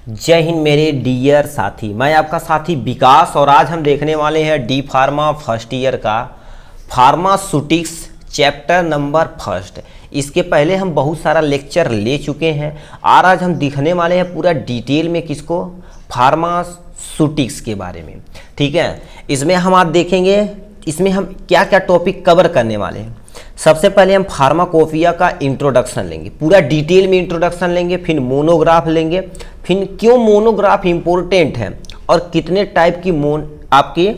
जय हिंद मेरे डियर साथी, मैं आपका साथी विकास और आज हम देखने वाले हैं डी फार्मा फर्स्ट ईयर का फार्मास्यूटिक्स चैप्टर नंबर फर्स्ट। इसके पहले हम बहुत सारा लेक्चर ले चुके हैं और आज हम दिखने वाले हैं पूरा डिटेल में किसको, फार्मास्यूटिक्स के बारे में। ठीक है, इसमें हम आज देखेंगे इसमें हम क्या क्या टॉपिक कवर करने वाले हैं। सबसे पहले हम फार्माकोपिया का इंट्रोडक्शन लेंगे, पूरा डिटेल में इंट्रोडक्शन लेंगे, फिर मोनोग्राफ लेंगे, फिर क्यों मोनोग्राफ इम्पोर्टेंट है और कितने टाइप की आपकी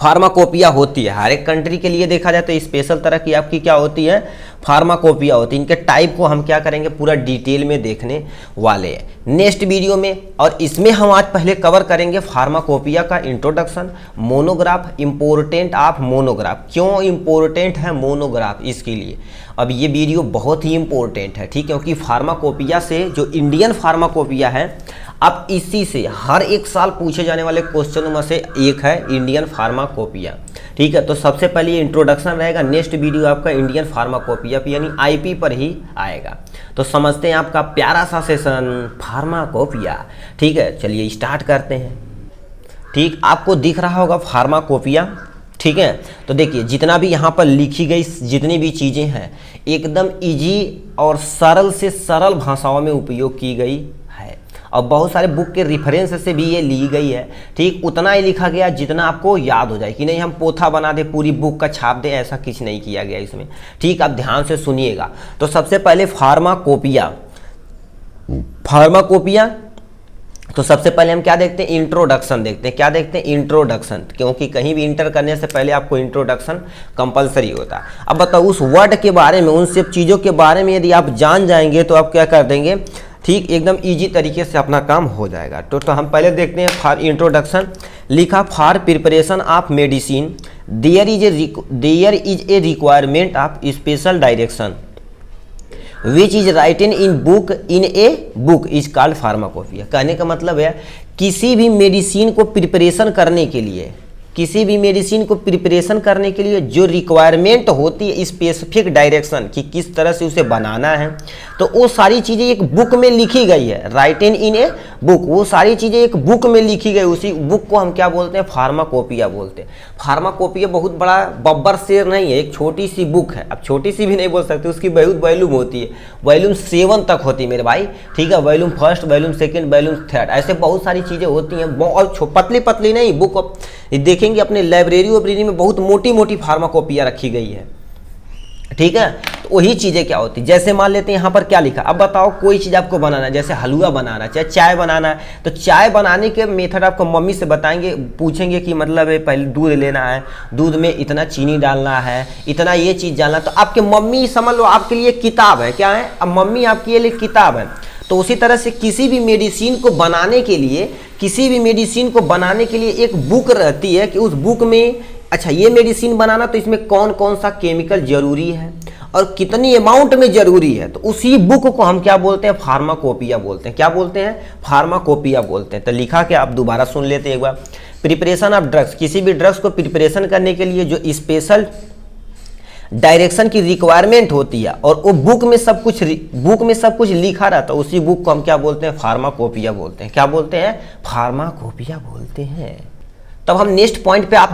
फार्माकोपिया होती है। हर एक कंट्री के लिए देखा जाए तो स्पेशल तरह की आपकी क्या होती है, फार्माकोपिया होती है। इनके टाइप को हम क्या करेंगे, पूरा डिटेल में देखने वाले हैं नेक्स्ट वीडियो में। और इसमें हम आज पहले कवर करेंगे फार्माकोपिया का introduction, monograph, important of monograph, क्यों इम्पोर्टेंट है मोनोग्राफ इसके लिए। अब ये वीडियो बहुत ही इम्पोर्टेंट है, ठीक है, क्योंकि फार्माकोपिया से जो इंडियन फार्माकोपिया है, अब इसी से हर एक साल पूछे जाने वाले क्वेश्चनों में से एक है इंडियन फार्माकोपिया। ठीक है, तो सबसे पहले ये इंट्रोडक्शन रहेगा, नेक्स्ट वीडियो आपका इंडियन फार्माकोपिया यानी आईपी पर ही आएगा। तो समझते हैं आपका प्यारा सा सेशन फार्माकोपिया। ठीक है, चलिए स्टार्ट करते हैं। ठीक, आपको दिख रहा होगा फार्माकोपिया। ठीक है, तो देखिए जितना भी यहाँ पर लिखी गई जितनी भी चीज़ें हैं एकदम इजी और सरल से सरल भाषाओं में उपयोग की गई है और बहुत सारे बुक के रेफरेंस से भी ये ली गई है। ठीक, उतना ही लिखा गया जितना आपको याद हो जाए, कि नहीं हम पोथा बना दे पूरी बुक का छाप दे, ऐसा कुछ नहीं किया गया इसमें। ठीक, आप ध्यान से सुनिएगा। तो सबसे पहले फार्माकोपिया, तो सबसे पहले हम क्या देखते हैं, इंट्रोडक्शन देखते हैं। क्या देखते हैं, इंट्रोडक्शन, क्योंकि कहीं भी इंटर करने से पहले आपको इंट्रोडक्शन कंपलसरी होता है। अब बताओ उस वर्ड के बारे में, उन सब चीज़ों के बारे में यदि आप जान जाएंगे तो आप क्या कर देंगे, ठीक, एकदम इजी तरीके से अपना काम हो जाएगा। तो हम पहले देखते हैं फॉर इंट्रोडक्शन। लिखा for preparation of medicine there is a requirement of special direction which is written in a book is called pharmacopoeia. कहने का मतलब है किसी भी मेडिसिन को प्रिपरेशन करने के लिए, जो रिक्वायरमेंट होती है स्पेसिफिक डायरेक्शन कि किस तरह से उसे बनाना है, तो वो सारी चीज़ें एक बुक में लिखी गई है। राइटन इन ए बुक, वो सारी चीज़ें एक बुक में लिखी गई, उसी बुक को हम क्या बोलते हैं, फार्माकोपिया बोलते हैं। फार्माकोपिया बहुत बड़ा बब्बर शेर नहीं है, एक छोटी सी बुक है। अब छोटी सी भी नहीं बोल सकते, उसकी बहुत वॉल्यूम होती है, वॉल्यूम 7 तक होती है मेरे भाई। ठीक है, volume first, volume second, volume third, ऐसे बहुत सारी चीज़ें होती हैं। बहुत पतली पतली नहीं बुक, देखेंगे अपने लाइब्रेरी में बहुत मोटी मोटी फार्माकोपिया रखी गई है। ठीक है, तो वही चीज़ें क्या होती है, जैसे मान लेते हैं यहाँ पर क्या लिखा। अब बताओ कोई चीज़ आपको बनाना है, जैसे हलवा बनाना है, चाहे चाय बनाना है, तो चाय बनाने के मेथड आपको मम्मी से बताएंगे, पूछेंगे कि मतलब है पहले दूध लेना है, दूध में इतना चीनी डालना है, इतना ये चीज़ डालना, तो आपके मम्मी समझ लो आपके लिए किताब है। क्या है, अब मम्मी आपके लिए किताब है। तो उसी तरह से किसी भी मेडिसिन को बनाने के लिए एक बुक रहती है कि उस बुक में अच्छा ये मेडिसिन बनाना तो इसमें कौन कौन सा केमिकल जरूरी है और कितनी अमाउंट में जरूरी है, तो उसी बुक को हम क्या बोलते हैं, फार्माकोपिया बोलते हैं। क्या बोलते हैं, फार्माकोपिया बोलते हैं। तो लिखा क्या, आप दोबारा सुन लेते हैं एक बार। प्रिपरेशन ऑफ ड्रग्स, किसी भी ड्रग्स को प्रिपरेशन करने के लिए जो स्पेशल डायरेक्शन की रिक्वायरमेंट होती है और वो बुक में सब कुछ लिखा रहता है, उसी बुक को हम क्या बोलते हैं, फार्माकोपिया बोलते हैं। क्या बोलते हैं, फार्माकोपिया बोलते हैं। तब हम नेक्स्ट पॉइंट पे आ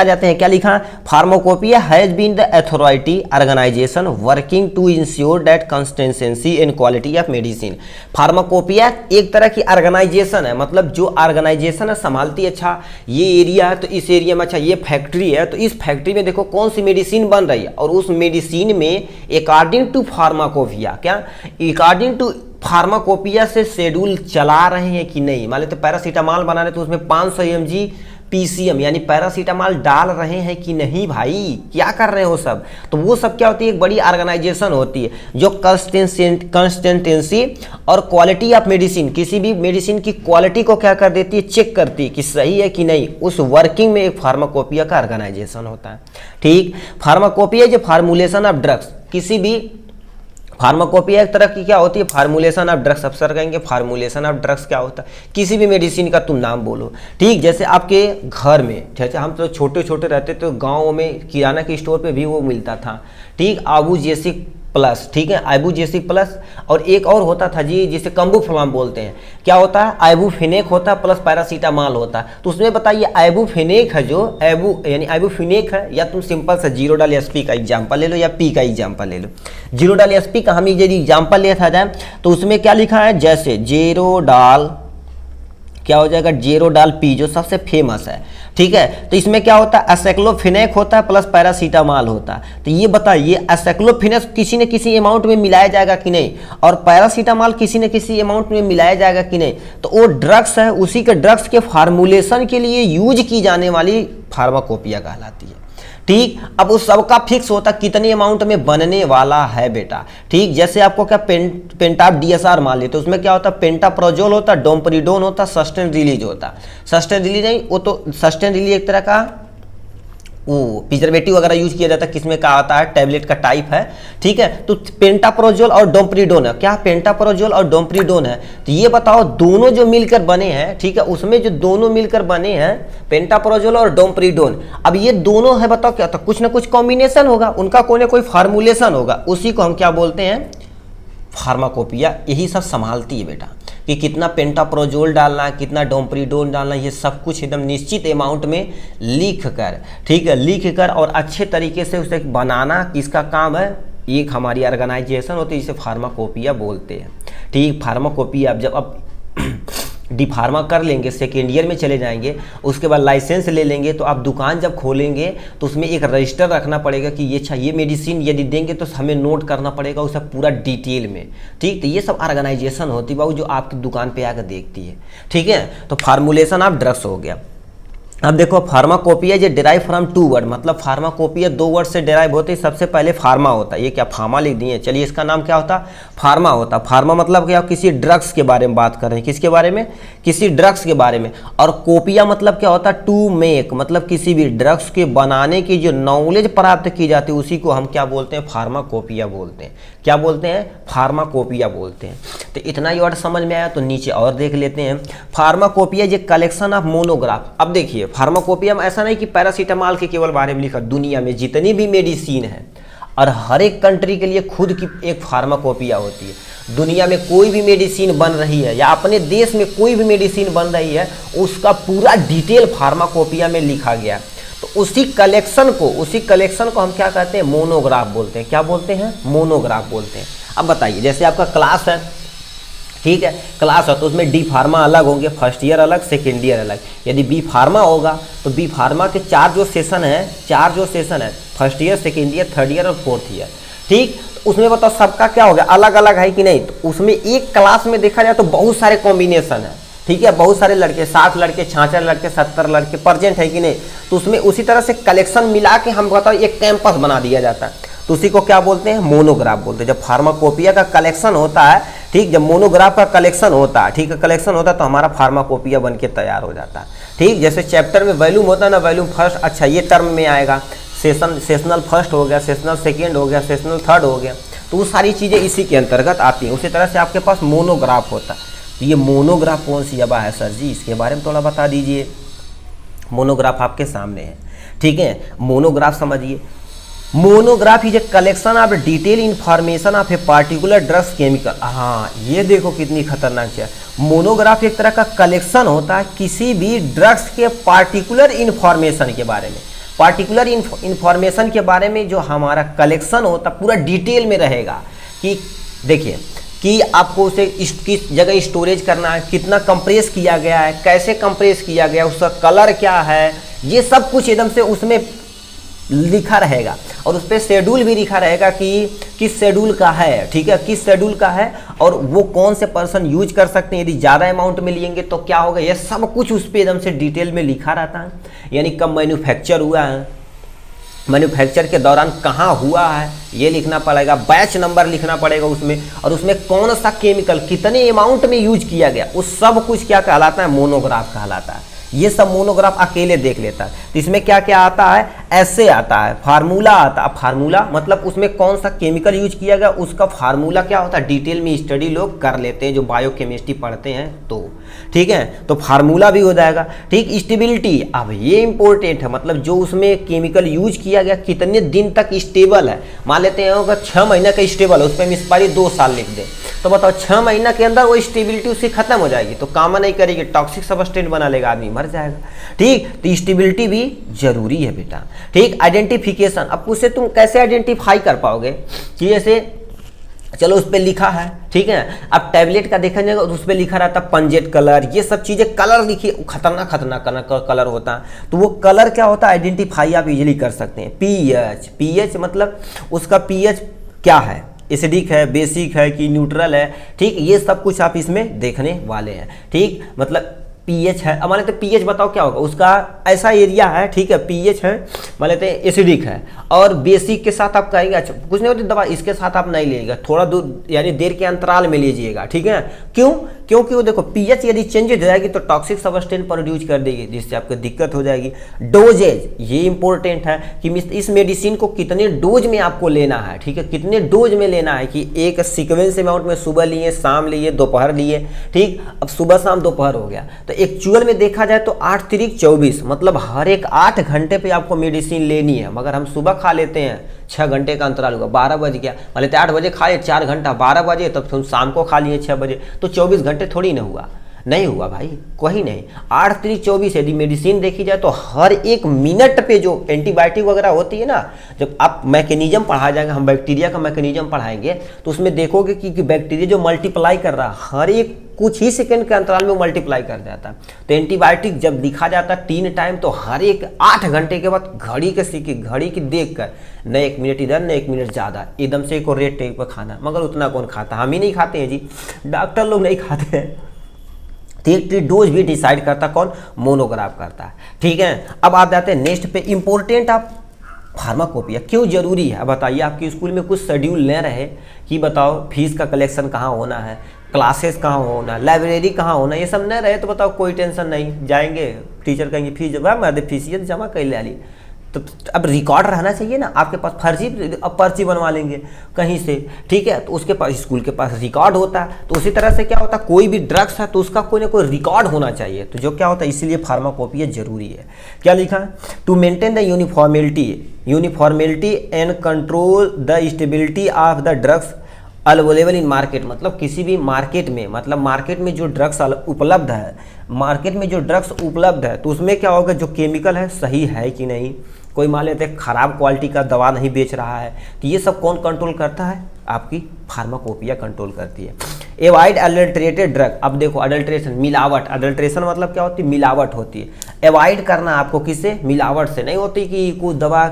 जाते हैं। क्या लिखा, pharmacopoeia has been the authority organisation working to ensure that consistency and quality of medicine. Pharmacopoeia एक तरह की ऑर्गेनाइजेशन है, मतलब जो ऑर्गेनाइजेशन है संभालती है, अच्छा ये एरिया है तो इस एरिया में, अच्छा ये फैक्ट्री है तो इस फैक्ट्री में देखो कौन सी मेडिसिन बन रही है, और उस मेडिसिन में अकॉर्डिंग टू फार्माकोपिया, क्या अकॉर्डिंग टू फार्माकोपिया से शेड्यूल चला रहे हैं कि नहीं। मान लेते पैरासीटामॉल बना रहे तो उसमें 500 mg पीसीएम यानी पैरासीटामॉल डाल रहे हैं कि नहीं भाई, क्या कर रहे हो सब। तो वो सब क्या होती है, एक बड़ी ऑर्गेनाइजेशन होती है जो कंसिस्टेंसी और क्वालिटी ऑफ मेडिसिन, किसी भी मेडिसिन की क्वालिटी को क्या कर देती है, चेक करती है कि सही है कि नहीं। उस वर्किंग में एक फार्माकोपिया का ऑर्गेनाइजेशन होता है। ठीक, फार्माकोपिया जो फार्मूलेशन ऑफ ड्रग्स, किसी भी फार्माकोपिया एक तरह की क्या होती है, फार्मूलेशन ऑफ ड्रग्स। अफसर कहेंगे फार्मूलेशन ऑफ ड्रग्स क्या होता है, किसी भी मेडिसिन का तुम नाम बोलो। ठीक, जैसे आपके घर में, जैसे हम तो छोटे छोटे रहते तो गाँव में किराना के स्टोर पे भी वो मिलता था। ठीक, आबू जैसी प्लस, ठीक है, आइबुजेसिक प्लस, और एक और होता था जी जिसे कंबुफिलाम बोलते हैं, क्या होता है, आइबुफिनेक होता है प्लस पैरासीटामॉल होता है। तो उसमें बताइए आइबुफिनेक है जो यानी आइबुफिनेक है, या तुम सिंपल से जीरोडाल एसपी का एग्जाम्पल ले लो या पी का एग्जाम्पल ले लो। जीरोडाल एसपी का हम यदि एग्जाम्पल लेता जाए तो उसमें क्या लिखा है, जैसे जीरोडाल क्या हो जाएगा, जीरोडाल पी जो सबसे फेमस है, ठीक है। तो इसमें क्या होता है, एसाइक्लोफिनेक होता है प्लस पैरासीटामॉल होता है। तो ये बताइए एसाइक्लोफिनेक किसी न किसी अमाउंट में मिलाया जाएगा कि नहीं, और पैरासीटामॉल किसी न किसी अमाउंट में मिलाया जाएगा कि नहीं। तो वो ड्रग्स है, उसी के ड्रग्स के फार्मूलेशन के लिए यूज की जाने वाली फार्माकोपिया कहलाती है, ठीक। अब उस सबका फिक्स होता कितने अमाउंट में बनने वाला है बेटा, ठीक। जैसे आपको क्या पेंटाप डीएसआर मान लेते, उसमें क्या होता है, पेंटाप्रोजोल होता, डोम्पेरिडोन होता, सस्टेन रिलीज होता। सस्टेन रिलीज नहीं, वो तो सस्टेन रिलीज एक तरह का वो प्रिजर्वेटिव वगैरह यूज किया जाता है, किसमें क्या आता है, टैबलेट का टाइप है, ठीक है। तो पेंटाप्रोजोल और डोम्पेरिडोन है, क्या पेंटाप्रोजोल और डोम्पेरिडोन है। तो ये बताओ दोनों जो मिलकर बने हैं, ठीक है, उसमें जो दोनों मिलकर बने हैं पेंटाप्रोजोल और डोम्पेरिडोन, अब ये दोनों है, बताओ क्या, तो कुछ ना कुछ कॉम्बिनेशन होगा, उनका कोई ना कोई फार्मूलेशन होगा, उसी को हम क्या बोलते हैं, फार्माकोपिया। यही सब संभालती है बेटा कि कितना पेंटाप्रोजोल डालना है, कितना डोम्पेरिडोन डालना है, ये सब कुछ एकदम निश्चित अमाउंट में लिख कर, ठीक है, लिख कर और अच्छे तरीके से उसे बनाना किसका काम है, एक हमारी ऑर्गेनाइजेशन होती है जिसे फार्माकोपिया बोलते हैं, ठीक। फार्माकोपिया अब जब अब डी फार्मा कर लेंगे, सेकेंड ईयर में चले जाएंगे, उसके बाद लाइसेंस ले लेंगे, तो आप दुकान जब खोलेंगे तो उसमें एक रजिस्टर रखना पड़ेगा कि ये मेडिसिन यदि देंगे तो हमें नोट करना पड़ेगा उसे पूरा डिटेल में, ठीक। तो ये सब ऑर्गेनाइजेशन होती है बाबू जो आपकी दुकान पे आकर देखती है, ठीक है। तो फार्मूलेशन ऑफ ड्रग्स हो गया। अब देखो फार्माकोपिया जो डिराइव फ्रॉम टू वर्ड, मतलब फार्माकोपिया दो वर्ड से डिराइव होते हैं। सबसे पहले फार्मा होता है, ये क्या फार्मा लिख दिए, चलिए इसका नाम क्या होता, फार्मा होता। फार्मा मतलब क्या, किसी ड्रग्स के बारे में बात कर रहे हैं, किसके बारे में, किसी ड्रग्स के बारे में। और कोपिया मतलब क्या होता है, टू मेक, मतलब किसी भी ड्रग्स के बनाने की जो नॉलेज प्राप्त की जाती है उसी को हम क्या बोलते हैं, फार्माकोपिया बोलते हैं। क्या बोलते हैं, फार्माकोपिया बोलते हैं। तो इतना ही वर्ड समझ में आया, तो नीचे और देख लेते हैं। फार्माकोपिया ये कलेक्शन ऑफ मोनोग्राफ। अब देखिए फार्माकोपिया में ऐसा नहीं कि पैरासीटामॉल के केवल बारे में लिखा, दुनिया में जितनी भी मेडिसिन है और हर एक कंट्री के लिए खुद की एक फार्माकोपिया होती है। दुनिया में कोई भी मेडिसिन बन रही है या अपने देश में कोई भी मेडिसिन बन रही है, उसका पूरा डिटेल फार्माकोपिया में लिखा गया। तो उसी कलेक्शन को हम क्या कहते हैं, मोनोग्राफ बोलते हैं। क्या बोलते हैं, मोनोग्राफ बोलते हैं। अब बताइए जैसे आपका क्लास है, ठीक है, क्लास है तो उसमें डी फार्मा अलग होंगे, फर्स्ट ईयर अलग, सेकेंड ईयर अलग। यदि बी फार्मा होगा तो बी फार्मा के चार जो सेशन है, first year, second year, third year और फोर्थ ईयर, ठीक। तो उसमें बताओ सबका क्या हो गया, अलग अलग है कि नहीं। तो उसमें एक क्लास में देखा जाए तो बहुत सारे कॉम्बिनेशन है, ठीक है, बहुत सारे लड़के, 60 लड़के, 66 लड़के, 70 लड़के प्रेजेंट है कि नहीं। तो उसमें उसी तरह से कलेक्शन मिला के हम बताओ एक कैंपस बना दिया जाता है, तो उसी को क्या बोलते हैं, मोनोग्राफ बोलते हैं। जब फार्माकोपिया का कलेक्शन होता है, ठीक, जब मोनोग्राफ का कलेक्शन होता है, ठीक है, कलेक्शन होता है तो हमारा फार्माकोपिया बन के तैयार हो जाता है, ठीक। जैसे चैप्टर में वॉल्यूम होता है ना, वॉल्यूम फर्स्ट, अच्छा ये टर्म में आएगा, सेशनल फर्स्ट हो गया, सेशनल सेकेंड हो गया, सेशनल थर्ड हो गया, तो वो सारी चीज़ें इसी के अंतर्गत आती हैं। उसी तरह से आपके पास मोनोग्राफ होता है। तो ये मोनोग्राफ कौन सी जगह है सर जी, इसके बारे में थोड़ा बता दीजिए। मोनोग्राफ आपके सामने है, ठीक है। मोनोग्राफ समझिए, monograph is a collection of detail information of a particular drugs chemical. हाँ ये देखो कितनी खतरनाक चीज। मोनोग्राफ एक तरह का कलेक्शन होता है किसी भी ड्रग्स के पार्टिकुलर इंफॉर्मेशन के बारे में, पार्टिकुलर इंफॉर्मेशन के बारे में जो हमारा कलेक्शन होता पूरा डिटेल में रहेगा कि देखिए कि आपको उसे किस जगह स्टोरेज करना है, कितना कंप्रेस किया गया है, कैसे कंप्रेस किया गया, उसका कलर क्या है, ये सब कुछ एकदम से उसमें लिखा रहेगा। और उस पर शेड्यूल भी लिखा रहेगा कि किस शेड्यूल का है, ठीक है, किस शेड्यूल का है और वो कौन से पर्सन यूज कर सकते हैं। यदि ज़्यादा अमाउंट में लेंगे तो क्या होगा, ये सब कुछ उस पर एकदम से डिटेल में लिखा रहता है। यानी कब मैन्युफैक्चर हुआ है, मैन्युफैक्चर के दौरान कहाँ हुआ है ये लिखना पड़ेगा, बैच नंबर लिखना पड़ेगा उसमें, और उसमें कौन सा केमिकल कितने अमाउंट में यूज किया गया, उस सब कुछ क्या कहलाता है, मोनोग्राफ कहलाता है। ये सब मोनोग्राफ अकेले देख लेता है। तो इसमें क्या क्या आता है, ऐसे आता है, फार्मूला आता है। फार्मूला मतलब उसमें कौन सा केमिकल यूज किया गया, उसका फार्मूला क्या होता है, डिटेल में स्टडी लोग कर लेते हैं जो बायोकेमिस्ट्री पढ़ते हैं। तो ठीक है, तो फार्मूला भी हो जाएगा। ठीक, स्टेबिलिटी, अब ये इंपॉर्टेंट है, मतलब जो उसमें केमिकल यूज किया गया कितने दिन तक स्टेबल है। मान लेते हैं अगर 6 महीना का स्टेबल है, उस पर हम एक्सपायरी 2 साल लिख दें, तो बताओ 6 महीना के अंदर वो स्टेबिलिटी उसकी खत्म हो जाएगी, तो काम नहीं करेगी, टॉक्सिक सब्सटेंस बना लेगा, आदमी मर जाएगा। ठीक, तो स्टेबिलिटी भी जरूरी है बेटा। ठीक, आइडेंटिफिकेशन, अब उससे तुम कैसे आइडेंटिफाई कर पाओगे कि जैसे चलो उस पर लिखा है, ठीक है, अब टैबलेट का देखा जाएगा उस पर लिखा रहता पंजेट कलर, ये सब चीज़ें कलर लिखिए, खतरनाक खतरनाक कलर होता है, तो वो कलर क्या होता है आइडेंटिफाई आप इजीली कर सकते हैं। पीएच, पीएच मतलब उसका पीएच क्या है, एसिडिक है, बेसिक है कि न्यूट्रल है। ठीक, ये सब कुछ आप इसमें देखने वाले हैं। ठीक, मतलब पीएच है, अब मान लेते हैं पीएच बताओ क्या होगा, उसका ऐसा एरिया है, ठीक है, पीएच है, मान लेते हैं एसिडिक है, और बेसिक के साथ आप कहेंगे अच्छा कुछ नहीं होती दवा, इसके साथ आप नहीं लीजिएगा, थोड़ा दूर यानी देर के अंतराल में लीजिएगा। ठीक है, क्यों? क्योंकि वो देखो पीएच यदि चेंज हो जाएगी तो टॉक्सिक सब्सटेंस प्रोड्यूस कर देगी, जिससे आपको दिक्कत हो जाएगी। डोजेज, ये इंपॉर्टेंट है कि इस मेडिसिन को कितने डोज में आपको लेना है। ठीक है, कितने डोज में लेना है, कि एक सीक्वेंस अमाउंट में सुबह लिए, शाम लिए, दोपहर लिए। ठीक, अब सुबह शाम दोपहर हो गया, तो एक्चुअल में देखा जाए तो 8 तिरिक 24, मतलब हर एक 8 घंटे पे आपको मेडिसिन लेनी है। मगर हम सुबह खा लेते हैं, 6 घंटे का अंतराल हुआ, 12 बज गया, मान लेते 8 बजे खाए 4 घंटा, 12 बजे, तब फिर शाम को खा लिए 6 बजे, तो 24 घंटे थोड़ी ना हुआ, नहीं हुआ भाई, कोई नहीं। 8 तिरिक 24, यदि मेडिसिन देखी जाए तो हर एक मिनट पे जो एंटीबायोटिक वगैरह होती है ना, जब आप मैकेनिज्म पढ़ा जाएगा, हम बैक्टीरिया का मैकेनिज्म पढ़ाएंगे, तो उसमें देखोगे कि बैक्टीरिया जो मल्टीप्लाई कर रहा है हर एक कुछ ही सेकंड के अंतराल में मल्टीप्लाई कर जाता है। तो एंटीबायोटिक जब लिखा जाता है 3 टाइम, तो हर एक 8 घंटे के बाद घड़ी के सीखी, घड़ी की देख कर न 1 मिनट इधर न 1 मिनट ज़्यादा, एकदम से एक रेट टाइप पर खाना, मगर उतना कौन खाता, हम ही नहीं खाते हैं जी, डॉक्टर लोग नहीं खाते हैं। ठीक, डोज भी डिसाइड करता कौन, मोनोग्राफ करता है। ठीक है, अब आप जाते हैं नेक्स्ट पे, इंपॉर्टेंट आप फार्माकोपिया क्यों जरूरी है। बताइए, आपके स्कूल में कुछ शेड्यूल ले रहे कि बताओ फीस का कलेक्शन कहाँ होना है, क्लासेस कहाँ होना, लाइब्रेरी कहाँ होना, ये सब नहीं रहे तो बताओ कोई टेंशन नहीं, जाएंगे टीचर कहेंगे फीस जमा, फीस जमा कर ले। तो अब रिकॉर्ड रहना चाहिए ना आपके पास, फर्जी अब पर्ची बनवा लेंगे कहीं से। ठीक है, तो उसके पास स्कूल के पास रिकॉर्ड होता है, तो उसी तरह से क्या होता है, कोई भी ड्रग्स है तो उसका कोई ना कोई रिकॉर्ड होना चाहिए, तो जो क्या होता है, इसीलिए फार्माकोपिया जरूरी है। क्या लिखा है, to maintain the uniformality and control the stability of the drugs available in market, मतलब किसी भी मार्केट में, मतलब मार्केट में जो ड्रग्स उपलब्ध है, मार्केट में जो ड्रग्स उपलब्ध है तो उसमें क्या होगा, जो केमिकल है सही है कि नहीं, कोई मान लेते हैं खराब क्वालिटी का दवा नहीं बेच रहा है, तो ये सब कौन कंट्रोल करता है, आपकी फार्माकोपिया कंट्रोल करती है। एवॉइड अडल्ट्रेटेड ड्रग, अब देखो अडल्ट्रेशन, मिलावट, अडल्ट्रेशन मतलब क्या होती है, मिलावट होती है। एवॉइड करना आपको किससे, मिलावट से, नहीं होती कि कुछ दवा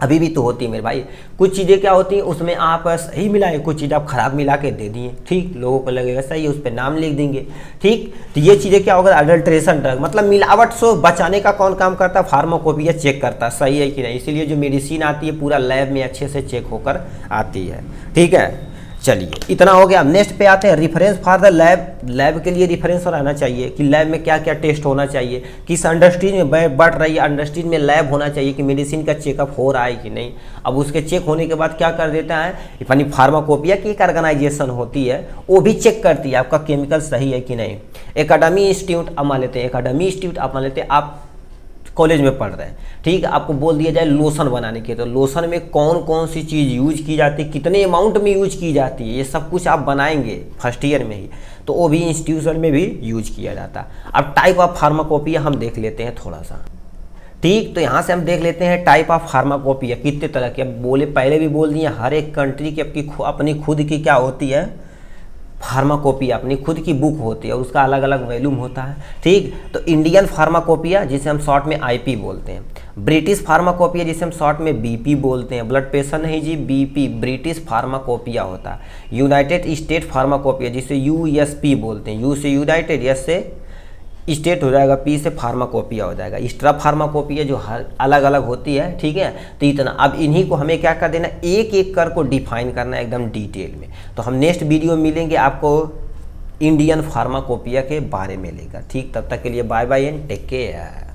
अभी भी तो होती है मेरे भाई, कुछ चीज़ें क्या होती हैं उसमें आप सही मिलाए, कुछ चीज़ आप खराब मिला के दे दिए। ठीक, लोगों को लगेगा सही है, उस पर नाम लिख देंगे। ठीक, तो ये चीज़ें क्या होगा, अडल्ट्रेशन ड्रग, मतलब मिलावट से बचाने का कौन काम करता है, फार्माकोपिया चेक करता है सही है कि नहीं, इसीलिए जो मेडिसिन आती है पूरा लैब में अच्छे से चेक होकर आती है। ठीक है, चलिए इतना हो गया। नेक्स्ट पे आते हैं, reference for the lab, lab के लिए रेफरेंस रहना चाहिए कि लैब में क्या क्या टेस्ट होना चाहिए, किस इंडस्ट्री में बढ़ रही है, इंडस्ट्री में लैब होना चाहिए कि मेडिसिन का चेकअप हो रहा है कि नहीं। अब उसके चेक होने के बाद क्या कर देता है, यानी फार्माकोपिया की एक ऑर्गेनाइजेशन होती है, वो भी चेक करती है आपका केमिकल सही है कि नहीं। एकेडमी इंस्टीट्यूट, अब मान लेते हैं एकेडमी इंस्टीट्यूट, आप मान लेते हैं आप कॉलेज में पढ़ रहे हैं, ठीक है, आपको बोल दिया जाए लोशन बनाने के, तो लोशन में कौन कौन सी चीज़ यूज की जाती है, कितने अमाउंट में यूज की जाती है, ये सब कुछ आप बनाएंगे फर्स्ट ईयर में ही, तो वो भी इंस्टीट्यूशन में भी यूज किया जाता है। अब टाइप ऑफ फार्माकोपिया हम देख लेते हैं थोड़ा सा। ठीक, तो यहाँ से हम देख लेते हैं टाइप ऑफ फार्माकोपिया कितने तरह की। अब बोले पहले भी बोल दिए, हर एक कंट्री की अपनी खुद की क्या होती है, फार्माकोपिया अपनी खुद की बुक होती है, उसका अलग अलग वैल्यूम होता है। ठीक, तो इंडियन फार्माकोपिया जिसे हम शॉर्ट में आईपी बोलते हैं, ब्रिटिश फार्माकोपिया जिसे हम शॉर्ट में बीपी बोलते हैं, ब्लड प्रेशर नहीं जी, बीपी ब्रिटिश फार्माकोपिया होता है। यूनाइटेड स्टेट फार्माकोपिया जिसे यूएसपी बोलते हैं, यू से यूनाइटेड, एस से स्टेट हो जाएगा, पी से फार्माकोपिया हो जाएगा। एक्स्ट्रा फार्माकोपिया जो हर अलग अलग होती है। ठीक है, तो इतना, अब इन्हीं को हमें क्या कर देना, एक एक कर को डिफाइन करना एकदम डिटेल में। तो हम नेक्स्ट वीडियो मिलेंगे आपको इंडियन फार्माकोपिया के बारे में लेकर। ठीक, तब तक के लिए bye bye and take care.